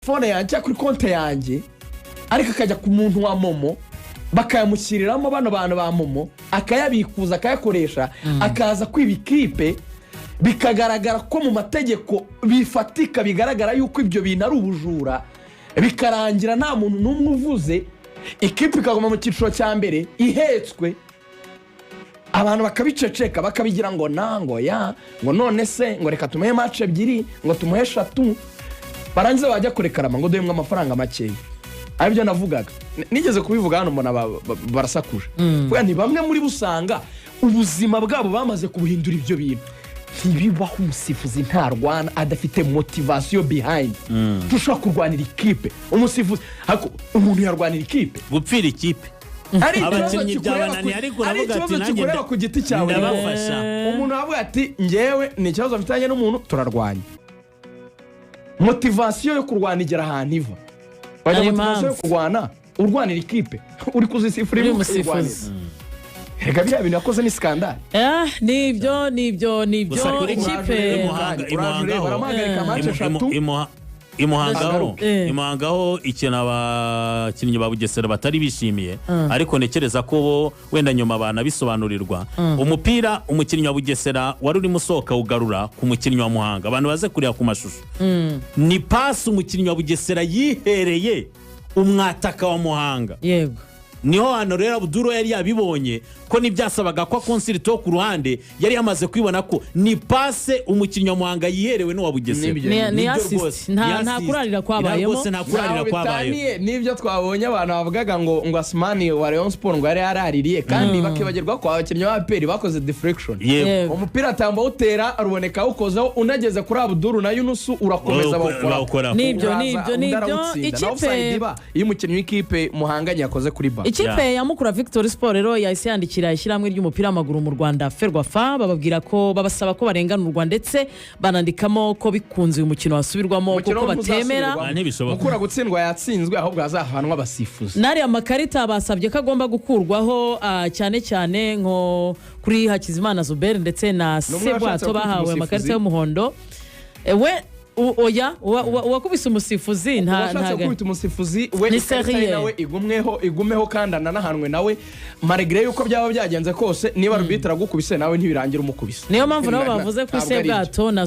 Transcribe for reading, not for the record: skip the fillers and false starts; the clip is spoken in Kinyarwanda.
phone yanjye kuri konti yanjye ariko akajya ku muntu wa Momo bakayamushyiriramo bano bantu ba Momo akayabikuza akayakoresha akaza kwiba ikipe bikagaragara ko mu mategeko bifatika bigaragara yuko ibyo bintu ari ubujura bikarangira nta muntu n'umwe uvuze ikipe ikaguma mu cyiciro cya mbere ihetswe abantu bakabiceceka bakabigira ngo nango ya ngo none se ngo reka tumuhe match ebyiri ngo tumuhe 3 barangiza bajya kurekarama ngo duhemwe amafaranga makeya aribyo navugaga nigeze kubivuga hano mbona barasakuje kuko ni bamwe muri busanga ubuzima bwabo bamaze kubuhindura ibyo bintu ntibibaho umusifuzi ntarwana adafite motivation behind tushaka kurwanira ikipe umusifuzi umuntu yarwanira ikipe gupfira ikipe abakinnyi byabananiye ariko uravuga ati nanjye ku giti cyawe umuntu avuga ati ngewe ni ikibazo mfitanye n'umuntu turarwanya motivation yo kurwana igera ahantu iva bajya motivation yo kurwana urwanira ikipe uri kuzisifura uri musifuzi rega bya bintu yakoze ni skandal nibyo ikipe baramuhagarika match 3 imuhangaho ikintu abakinnyi ba Bugesera batari bishimiye ariko nekereza ko bo wenda nyuma banabisobanurirwa umupira umukinnyi wa Bugesera wari urimo usohoka ugarura ku mukinnyi wa Muhanga abantu baze kureba ku mashusho ni pass umukinnyi wa Bugesera yihereye umwataka wa Muhanga yego niho hano rero Abduro yari yabibonye ko nibyasabaga ko konsirito ku ruhande yari yamaze kwibona ko ni passe umukinnyi wa Muhanga yiherewe no wa Bugesera ni assist nta kurarira kwabayemo nibyo twabonye abantu bavugaga ngo Asmani wa Rayon Sport ngo yari yaraririye kandi bakibagirwa ko abakinnyi ba APR bakoze deflection umupira atamba utera aruboneka ukozeho unageze kuri Abduro na Yunusu urakomeza bakora nibyo ikipe iyo umukinnyi w'ikipe Muhanganye yakoze kuri ba ikipe ya Mukura Victory Sport rero yahise yandikira ishyirahamwe ry'umupira w'amaguru mu Rwanda Ferwafa bababwira ko babasaba ko barenganurwa ndetse banandikamo ko bikunze uyu mukino wasubirwamo kuko batemera Mukura gutsindwa yatsinzwe ahubwo hazahanwa abasifuzi nari amakarita basabye ko agomba gukurwaho cyane cyane nko kuri Hakizimana Zuberi ndetse na Sebwato bahawe amakarita y'umuhondo oya wakubise umusifuzi nta kubita umusifuzi we nawe igumeho kandi ananahanwe nawe maregre yuko byaba byagenze kose niba arbitre agukubise nawe ntibirangira umukubise niyo mpamvu nabo bavuze ko Sebwato na